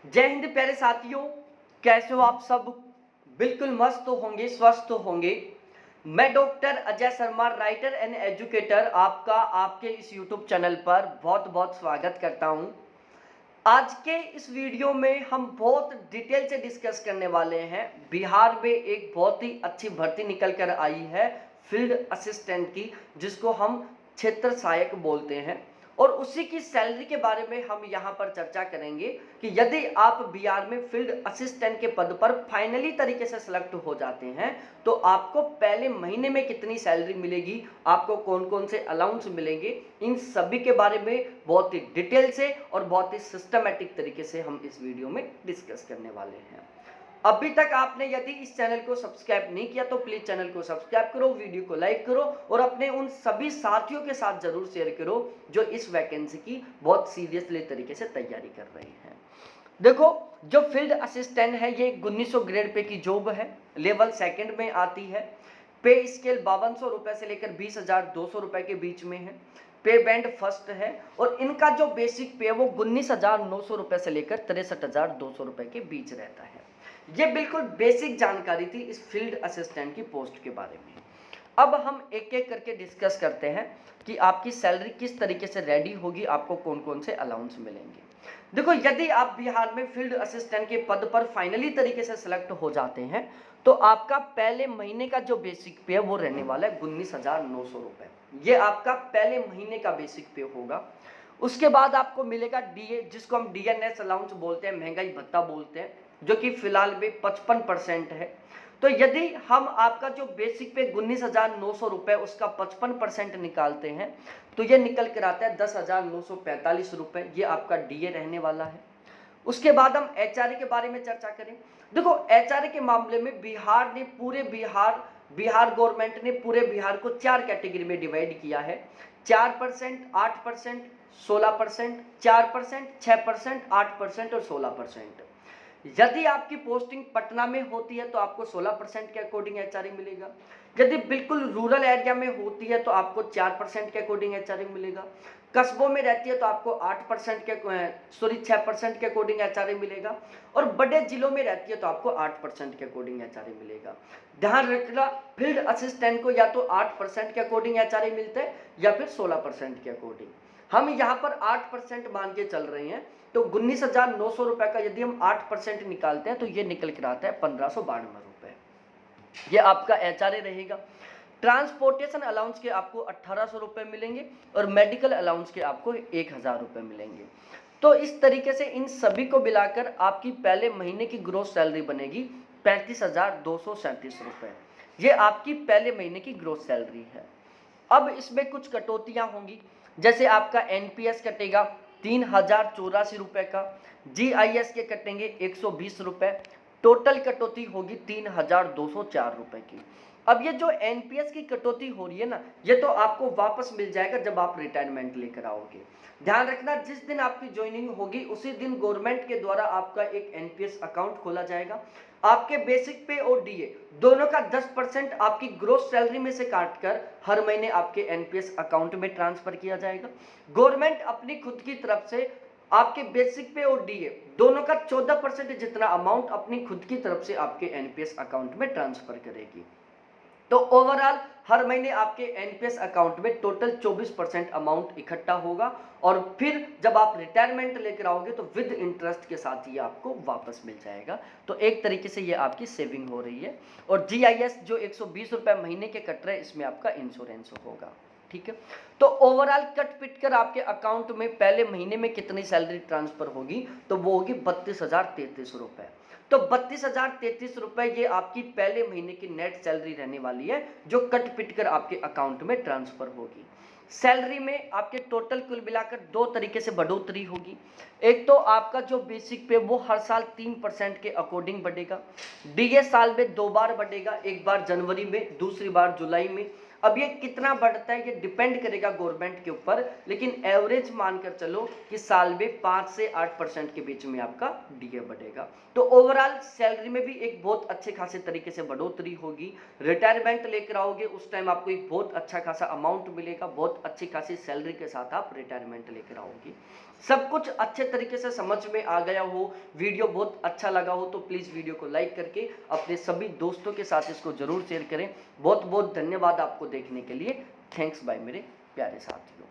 जय हिंद प्यारे साथियों, कैसे हो आप सब। बिल्कुल मस्त होंगे, स्वस्थ होंगे। मैं doctor Ajay Sharma, writer and educator, आपका आपके इस यूट्यूब चैनल पर बहुत बहुत स्वागत करता हूं। आज के इस वीडियो में हम बहुत डिटेल से डिस्कस करने वाले हैं। बिहार में एक बहुत ही अच्छी भर्ती निकल कर आई है फील्ड असिस्टेंट की, जिसको हम क्षेत्र सहायक बोलते हैं, और उसी की सैलरी के बारे में हम यहाँ पर चर्चा करेंगे कि यदि आप बिहार में फील्ड असिस्टेंट के पद पर फाइनली तरीके से सिलेक्ट हो जाते हैं तो आपको पहले महीने में कितनी सैलरी मिलेगी, आपको कौन कौन से अलाउंस मिलेंगे, इन सभी के बारे में बहुत ही डिटेल से और बहुत ही सिस्टमैटिक तरीके से हम इस वीडियो में डिस्कस करने वाले हैं। अभी तक आपने यदि इस चैनल को सब्सक्राइब नहीं किया तो प्लीज चैनल को सब्सक्राइब करो, वीडियो को लाइक करो और अपने उन सभी साथियों के साथ जरूर शेयर करो जो इस वैकेंसी की बहुत सीरियसली तरीके से तैयारी कर रहे हैं। देखो, जो फील्ड असिस्टेंट है ये 1900 ग्रेड पे की जॉब है, लेवल सेकंड में आती है। पे स्केल 5200 रुपए से लेकर 20,200 रुपए के बीच में है। पे बैंड फर्स्ट है और इनका जो बेसिक पे है वो 19,900 रुपए से लेकर 63,200 रुपए के बीच रहता है। ये बिल्कुल बेसिक जानकारी थी इस फील्ड असिस्टेंट की पोस्ट के बारे में। अब हम एक एक करके डिस्कस करते हैं कि आपकी सैलरी किस तरीके से रेडी होगी, आपको कौन कौन से अलाउंस मिलेंगे। देखो, यदि आप बिहार में फील्ड असिस्टेंट के पद पर फाइनली तरीके से सिलेक्ट हो जाते हैं तो आपका पहले महीने का जो बेसिक पे है वो रहने वाला है 19,900 रुपए। ये आपका पहले महीने का बेसिक पे होगा। उसके बाद आपको मिलेगा डीए, जिसको हम डीएनएस अलाउंस बोलते हैं, महंगाई भत्ता बोलते हैं, जो कि फिलहाल में 55% है। तो यदि हम आपका जो बेसिक पे 19,900 रुपए उसका 55% निकालते हैं तो ये निकल कर आता है 10,945 रुपए। ये आपका डीए रहने वाला है। उसके बाद हम एचआरए के बारे में चर्चा करें। देखो, एचआरए के मामले में बिहार ने बिहार गवर्नमेंट ने पूरे बिहार को 4 कैटेगरी में डिवाइड किया है। 4%, 8%, 16%, 4%, 6%, 8% और 16%। यदि आपकी पोस्टिंग पटना में होती है तो आपको 16% के अकॉर्डिंग एचआरए मिलेगा। यदि बिल्कुल रूरल एरिया में होती है तो आपको 4% के अकॉर्डिंग एचआरए मिलेगा। कस्बों में रहती है तो आपको 6% के अकॉर्डिंग एचआरए मिलेगा। और बड़े जिलों में रहती है तो आपको 8% के अकॉर्डिंग एचआरए मिलेगा। ध्यान रखना, फील्ड असिस्टेंट को या तो 8% के अकॉर्डिंग एचआरए मिलता है या फिर 16% के अकॉर्डिंग। हम यहाँ पर 8% मान के चल रहे हैं तो 19,900 रुपए का यदि हम 8% निकालते हैं तो ये निकल कर आता है 1592 रुपए। ये आपका एचआरए रहेगा। ट्रांसपोर्टेशन अलाउंस के आपको 1,800 रुपए मिलेंगे और मेडिकल अलाउंस के आपको 1,000 रुपए मिलेंगे। तो इस तरीके से इन सभी को मिलाकर आपकी पहले महीने की ग्रोस सैलरी बनेगी 35,237 रुपए। ये आपकी पहले महीने की ग्रोस सैलरी है। अब इसमें कुछ कटौतियां होंगी, जैसे आपका एनपीएस कटेगा 3,084 रुपए का, जीआईएस के कटेंगे 120 रुपए, टोटल कटौती होगी 3,204 रुपए की। अब ये जो एनपीएस की कटौती हो रही है ना, ये तो आपको वापस मिल जाएगा जब आप रिटायरमेंट लेकर आओगे। ध्यान रखना, जिस दिन आपकी ज्वाइनिंग होगी उसी दिन गवर्नमेंट के द्वारा आपका एक एनपीएस अकाउंट खोला जाएगा। आपके बेसिक पे और डीए दोनों का 10% आपकी ग्रोस सैलरी में से काटकर हर महीने आपके एनपीएस अकाउंट में ट्रांसफर किया जाएगा। गवर्नमेंट अपनी खुद की तरफ से आपके बेसिक पे और डीए दोनों का 14% जितना अमाउंट अपनी खुद की तरफ से आपके एनपीएस अकाउंट में ट्रांसफर करेगी। तो ओवरऑल हर महीने आपके एनपीएस अकाउंट में टोटल 24% अमाउंट इकट्ठा होगा और फिर जब आप रिटायरमेंट लेकर आओगे तो विद इंटरेस्ट के साथ ये आपको वापस मिल जाएगा। तो एक तरीके से ये आपकी सेविंग हो रही है। और जीआईएस जो 120 रुपए महीने के कट रहे हैं, इसमें आपका इंश्योरेंस होगा। ठीक है, तो ओवरऑल कट पिट कर आपके अकाउंट में पहले महीने में कितनी सैलरी ट्रांसफर होगी, तो वो होगी 32,033 रुपए। तो 32,033 रुपए ये आपकी पहले महीने की नेट सैलरी रहने वाली है, जो कट पिट कर आपके अकाउंट में ट्रांसफर होगी। सैलरी में आपके टोटल कुल मिलाकर 2 तरीके से बढ़ोतरी होगी। एक तो आपका जो बेसिक पे वो हर साल 3% के अकॉर्डिंग बढ़ेगा। डीए साल में 2 बार बढ़ेगा, एक बार जनवरी में, दूसरी बार जुलाई में। अब ये कितना बढ़ता है ये डिपेंड करेगा गवर्नमेंट के ऊपर, लेकिन एवरेज मानकर चलो कि साल में 5 से 8% के बीच में आपका डीए बढ़ेगा। तो ओवरऑल सैलरी में भी एक बहुत अच्छे खासे तरीके से बढ़ोतरी होगी। रिटायरमेंट लेकर आओगे उस टाइम आपको एक बहुत अच्छा खासा अमाउंट मिलेगा, बहुत अच्छी खासी सैलरी के साथ आप रिटायरमेंट लेकर आओगे। सब कुछ अच्छे तरीके से समझ में आ गया हो, वीडियो बहुत अच्छा लगा हो, तो प्लीज़ वीडियो को लाइक करके अपने सभी दोस्तों के साथ इसको ज़रूर शेयर करें। बहुत बहुत धन्यवाद आपको देखने के लिए। थैंक्स बाय मेरे प्यारे साथियों।